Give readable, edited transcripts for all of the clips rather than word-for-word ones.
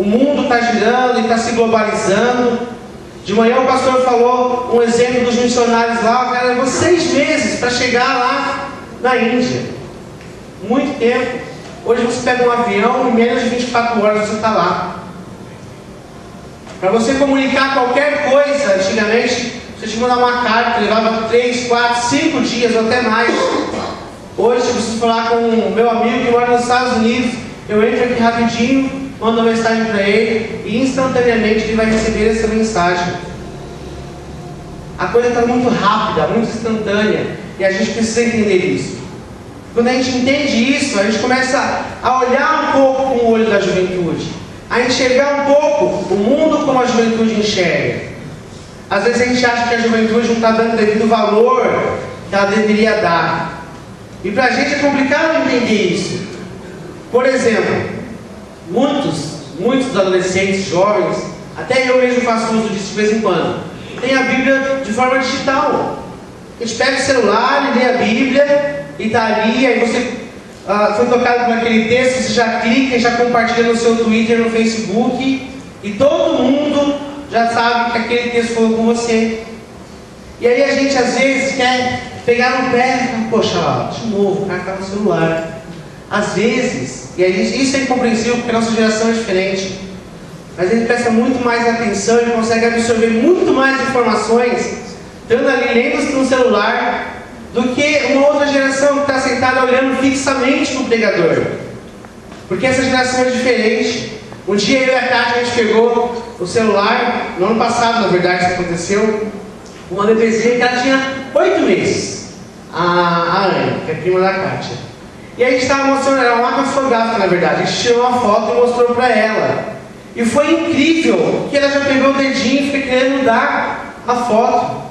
O mundo está girando e está se globalizando. De manhã o pastor falou um exemplo dos missionários lá. O cara levou 6 meses para chegar lá na Índia. Muito tempo. Hoje você pega um avião, em menos de 24 horas você está lá. Para você comunicar qualquer coisa, antigamente, você tinha que mandar uma carta, levava 3, 4, 5 dias ou até mais. Hoje, se eu preciso falar com o meu amigo que mora nos Estados Unidos, eu entro aqui rapidinho, mando uma mensagem para ele e instantaneamente ele vai receber essa mensagem. A coisa está muito rápida, muito instantânea, e a gente precisa entender isso. Quando a gente entende isso, a gente começa a olhar um pouco com o olho da juventude, a enxergar um pouco o mundo como a juventude enxerga. Às vezes a gente acha que a juventude não está dando o devido valor que ela deveria dar. E para a gente é complicado entender isso. Por exemplo, muitos adolescentes, jovens, até eu mesmo faço uso disso de vez em quando, tem a Bíblia de forma digital. A gente pega o celular e lê a Bíblia e está ali, aí você foi tocado por aquele texto, você já clica e já compartilha no seu Twitter, no Facebook, e todo mundo já sabe que aquele texto falou com você. E aí a gente às vezes quer pegar no pé e poxa lá, de novo, o cara está no celular. Às vezes, e aí isso é incompreensível porque a nossa geração é diferente, mas ele presta muito mais atenção, ele consegue absorver muito mais informações estando ali lendo no celular do que uma outra geração que está sentada olhando fixamente para o pregador. Porque essa geração é diferente. Um dia eu e a Kátia, a gente pegou o celular, no ano passado na verdade isso aconteceu, uma bebezinha que ela tinha 8 meses, a Anne, que é a prima da Kátia. E a gente estava mostrando, era uma fotográfica na verdade, a gente tirou uma foto e mostrou para ela. E foi incrível que ela já pegou o dedinho e fica querendo mudar a foto.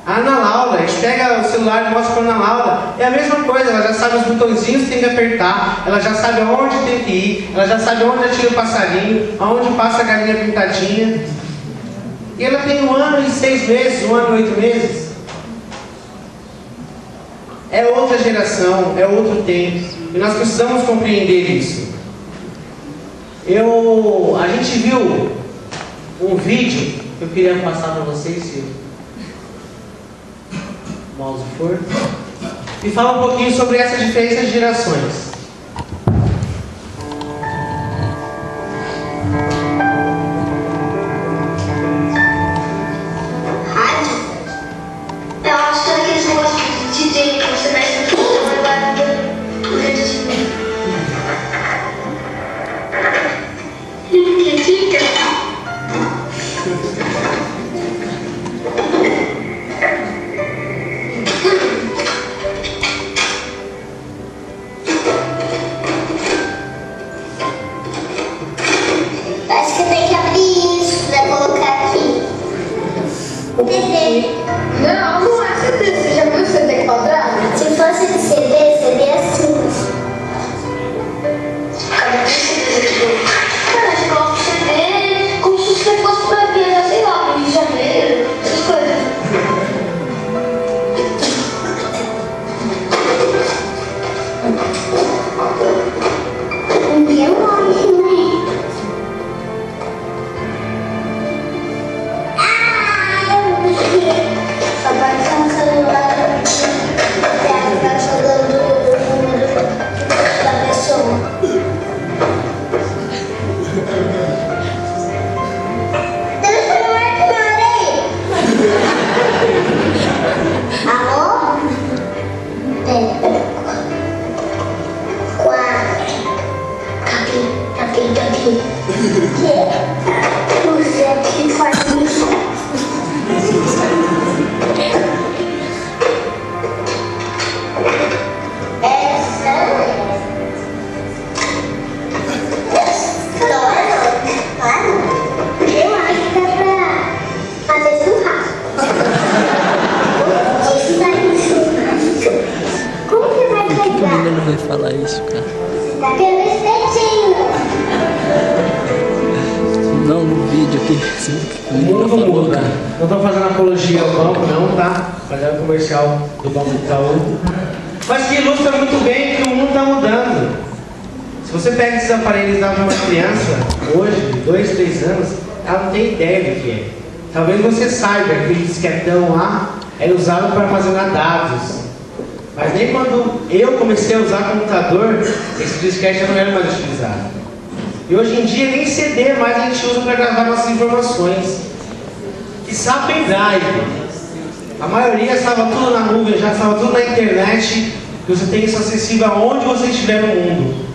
A Ana Laura, a gente pega o celular e mostra para a Ana Laura, é a mesma coisa, ela já sabe os botõezinhos que tem que apertar, ela já sabe aonde tem que ir, ela já sabe onde atira o passarinho, aonde passa a galinha pintadinha. E ela tem 1 ano e 6 meses, 1 ano e 8 meses. É outra geração, é outro tempo, e nós precisamos compreender isso. A gente viu um vídeo que eu queria passar para vocês, se o mouse for, e fala um pouquinho sobre essa diferença de gerações. Eu acho que aqueles negócios de DJ que você mexe no computador e vai no dedinho. Acho que tem que abrir isso pra colocar aqui. O CD. Não é CD. Você já viu o CD quadrado? Se fosse de CD é assim. Cadê o CD? Cara, a gente coloca o CD como se você fosse pra viajar, sei lá, pro Rio de Janeiro, essas coisas. Meu nome. Papai está no celular e está falando o número da pessoa. Telefone aí. Alô? 4. Aqui. Você aqui faz isso. Ele não vai falar isso, cara. Daquele espetinho. Não, no vídeo aqui. O mundo muda. Não estou fazendo apologia ao banco, não, tá? Fazendo comercial do Banco Itaú. Mas que ilustra muito bem que o mundo está mudando. Se você pega esses aparelhos e dá para uma criança, hoje, 2, 3 anos, ela não tem ideia do que é. Talvez você saiba que aquele disquetão lá é usado para armazenar dados. Mas nem quando eu comecei a usar computador, esse disquete já não era mais utilizado. E hoje em dia nem CD mais a gente usa para gravar nossas informações. E sabe pendrive. A maioria estava tudo na nuvem, já estava tudo na internet, que você tem isso acessível aonde você estiver no mundo.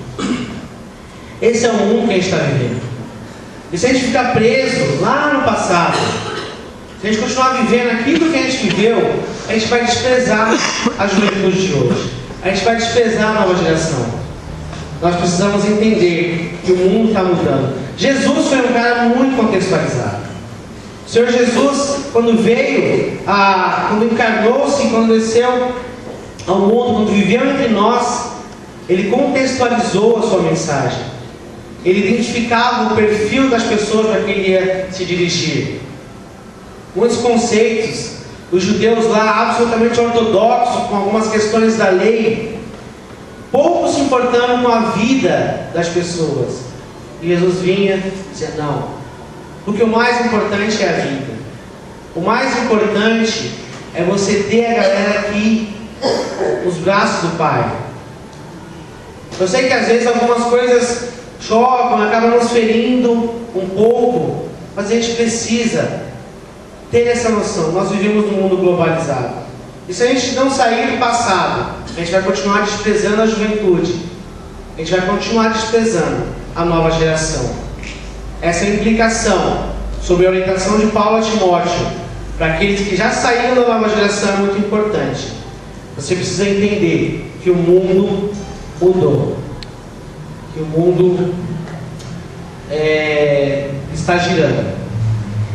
Esse é o mundo que a gente está vivendo. E se a gente ficar preso lá no passado, se a gente continuar vivendo aquilo que a gente viveu, a gente vai desprezar a juventude de hoje. A gente vai desprezar a nova geração. Nós precisamos entender que o mundo está mudando. Jesus foi um cara muito contextualizado. O Senhor Jesus, quando veio, quando encarnou-se, quando desceu ao mundo, quando viveu entre nós, Ele contextualizou a sua mensagem. Ele identificava o perfil das pessoas para quem ele ia se dirigir. Muitos conceitos, os judeus lá absolutamente ortodoxos, com algumas questões da lei, pouco se importando com a vida das pessoas. E Jesus vinha dizer, não, porque o mais importante é a vida. O mais importante é você ter a galera aqui nos braços do Pai. Eu sei que às vezes algumas coisas chocam, acabam nos ferindo um pouco, mas a gente precisa ter essa noção. Nós vivemos num mundo globalizado. E se a gente não sair do passado, a gente vai continuar desprezando a juventude. A gente vai continuar desprezando a nova geração. Essa implicação sobre a orientação de Paulo a Timóteo, para aqueles que já saíram da nova geração, é muito importante. Você precisa entender que o mundo mudou. Que o mundo está girando.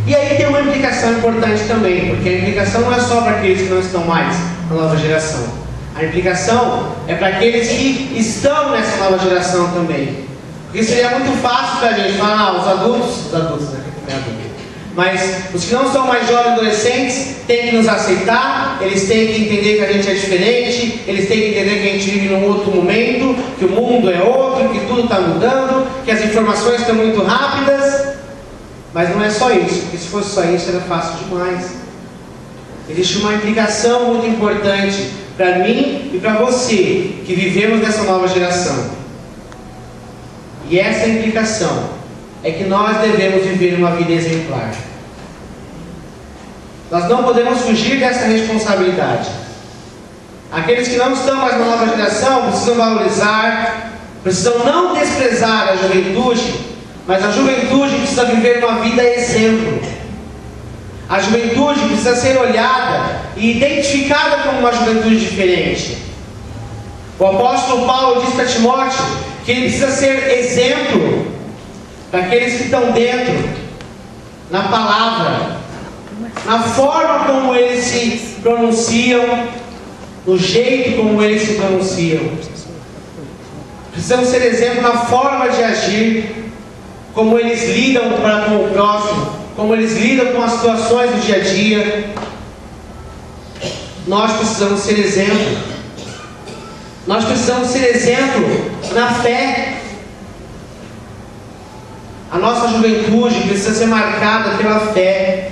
E aí tem uma implicação importante também, porque a implicação não é só para aqueles que não estão mais na nova geração. A implicação é para aqueles que estão nessa nova geração também. Porque seria muito fácil para a gente falar, os adultos, né? Mas os que não são mais jovens adolescentes têm que nos aceitar, eles têm que entender que a gente é diferente, eles têm que entender que a gente vive num outro momento, que o mundo é outro, que tudo está mudando, que as informações estão muito rápidas. Mas não é só isso, porque se fosse só isso era fácil demais. Existe uma implicação muito importante para mim e para você, que vivemos nessa nova geração. E essa implicação é que nós devemos viver uma vida exemplar. Nós não podemos fugir dessa responsabilidade. Aqueles que não estão mais na nova geração precisam valorizar, precisam não desprezar a juventude, mas a juventude precisa viver uma vida exemplo. A juventude precisa ser olhada e identificada como uma juventude diferente. O apóstolo Paulo diz para Timóteo que ele precisa ser exemplo para aqueles que estão dentro, na palavra, na forma como eles se pronunciam, no jeito como eles se pronunciam. Precisamos ser exemplo na forma de agir, como eles lidam para com o próximo, como eles lidam com as situações do dia a dia. Nós precisamos ser exemplo. Nós precisamos ser exemplo na fé. A nossa juventude precisa ser marcada pela fé.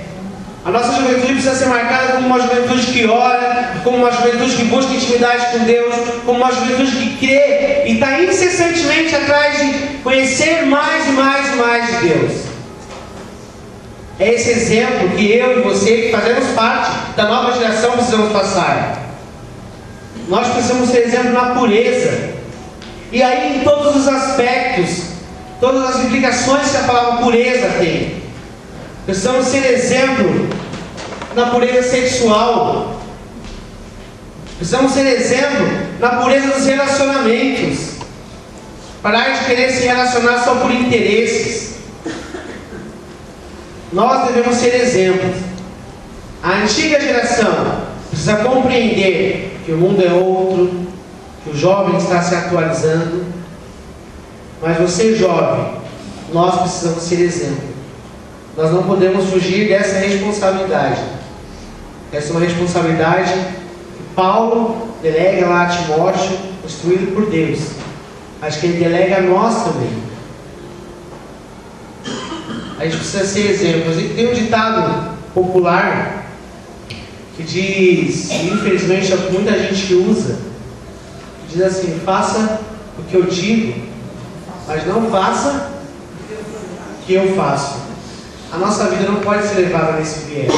A nossa juventude precisa ser marcada como uma juventude que ora, como uma juventude que busca intimidade com Deus, como uma juventude que crê e está incessantemente atrás de conhecer mais e mais e mais de Deus. É esse exemplo que eu e você, que fazemos parte da nova geração, precisamos passar. Nós precisamos ser exemplo na pureza. E aí em todos os aspectos, todas as implicações que a palavra pureza tem. Precisamos ser exemplo na pureza sexual. Precisamos ser exemplo na pureza dos relacionamentos. Parar de querer se relacionar só por interesses. Nós devemos ser exemplos. A antiga geração precisa compreender que o mundo é outro, que o jovem está se atualizando. Mas você, jovem, nós precisamos ser exemplo. Nós não podemos fugir dessa responsabilidade. Essa é uma responsabilidade que Paulo delega lá a Timóteo, instruído por Deus, mas que ele delega a nós também. a gente precisa ser exemplos. E tem um ditado popular que diz, e infelizmente muita gente usa, que diz assim: faça o que eu digo, mas não faça o que eu faço. A nossa vida não pode ser levada nesse viés.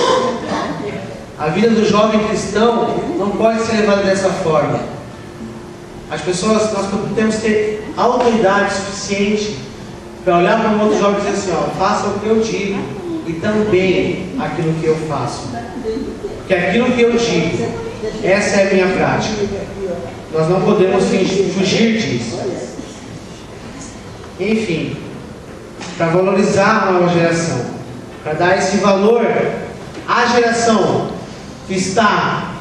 A vida do jovem cristão não pode ser levada dessa forma. As pessoas, nós temos que ter autoridade suficiente para olhar para um outro jovem e dizer assim: ó, faça o que eu digo e também aquilo que eu faço. Porque aquilo que eu digo, essa é a minha prática. Nós não podemos fugir disso. Enfim, para valorizar a nova geração, para dar esse valor à geração que está,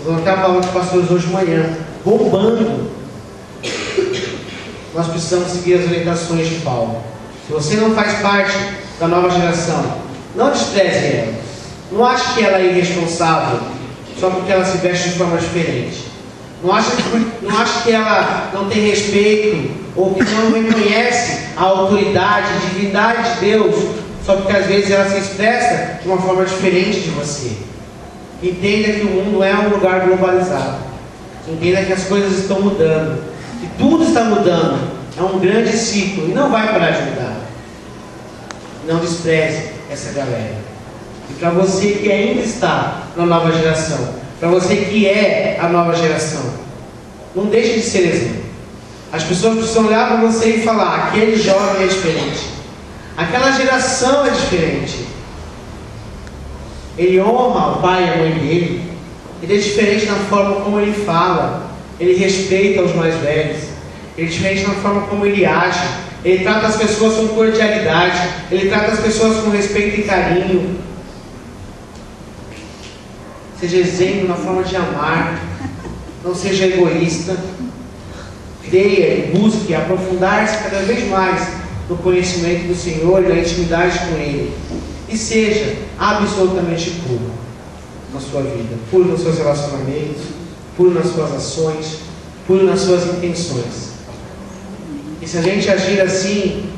vou até falar com os pastores hoje de manhã, bombando, nós precisamos seguir as orientações de Paulo. Se você não faz parte da nova geração, não despreze ela. Não ache que ela é irresponsável só porque ela se veste de forma diferente. Não ache que ela não tem respeito ou que não reconhece a autoridade, a divindade de Deus só porque às vezes ela se expressa de uma forma diferente de você. Entenda que o mundo é um lugar globalizado. Entenda que as coisas estão mudando, que tudo está mudando. É um grande ciclo e não vai parar de mudar. Não despreze essa galera. E para você que ainda está na nova geração, para você que é a nova geração, não deixe de ser exemplo. As pessoas precisam olhar para você e falar: aquele jovem é diferente, aquela geração é diferente. Ele honra o pai e a mãe dele. Ele é diferente na forma como ele fala. Ele respeita os mais velhos. Ele é diferente na forma como ele age. Ele trata as pessoas com cordialidade. Ele trata as pessoas com respeito e carinho. Seja exemplo na forma de amar. Não seja egoísta. Creia e busque aprofundar-se cada vez mais no conhecimento do Senhor e na intimidade com Ele. E seja absolutamente puro na sua vida, puro nos seus relacionamentos, puro nas suas ações, puro nas suas intenções. E se a gente agir assim,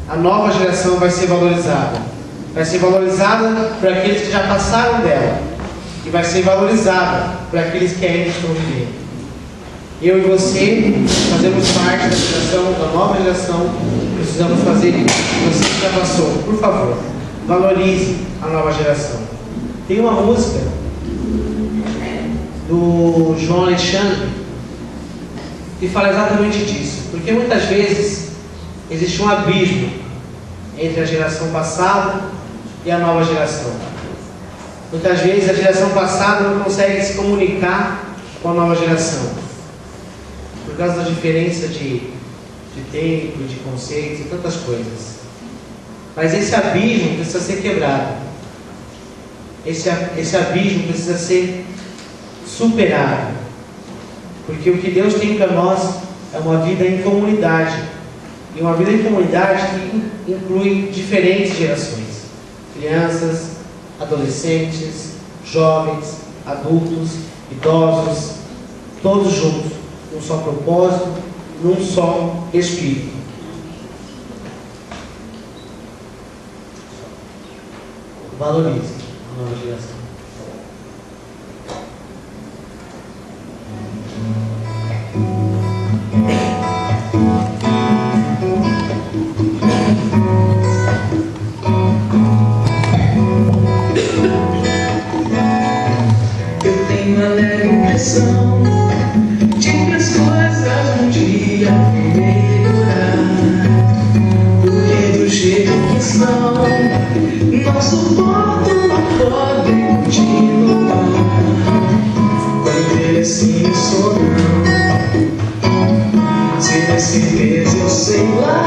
a nova geração vai ser valorizada. Vai ser valorizada por aqueles que já passaram dela. E vai ser valorizada por aqueles que ainda estão vivendo. Eu e você fazemos parte da geração, da nova geração. Precisamos fazer isso. Você que já passou, por favor, valorize a nova geração. Tem uma música do João Alexandre que fala exatamente disso. Porque muitas vezes existe um abismo entre a geração passada e a nova geração. Muitas vezes a geração passada não consegue se comunicar com a nova geração por causa da diferença de tempo, de conceitos e tantas coisas. Mas esse abismo precisa ser quebrado. Esse abismo precisa ser superado. Porque o que Deus tem para nós é uma vida em comunidade. E uma vida em comunidade que inclui diferentes gerações. Crianças, adolescentes, jovens, adultos, idosos, todos juntos, num só propósito, num só espírito. Valorize a nova geração. Eu tenho a leve impressão de que as coisas um dia vão melhorar, porque do jeito que estão, não suportam, não podem continuar. Quando eles se sonham, se der certeza eu sei lá.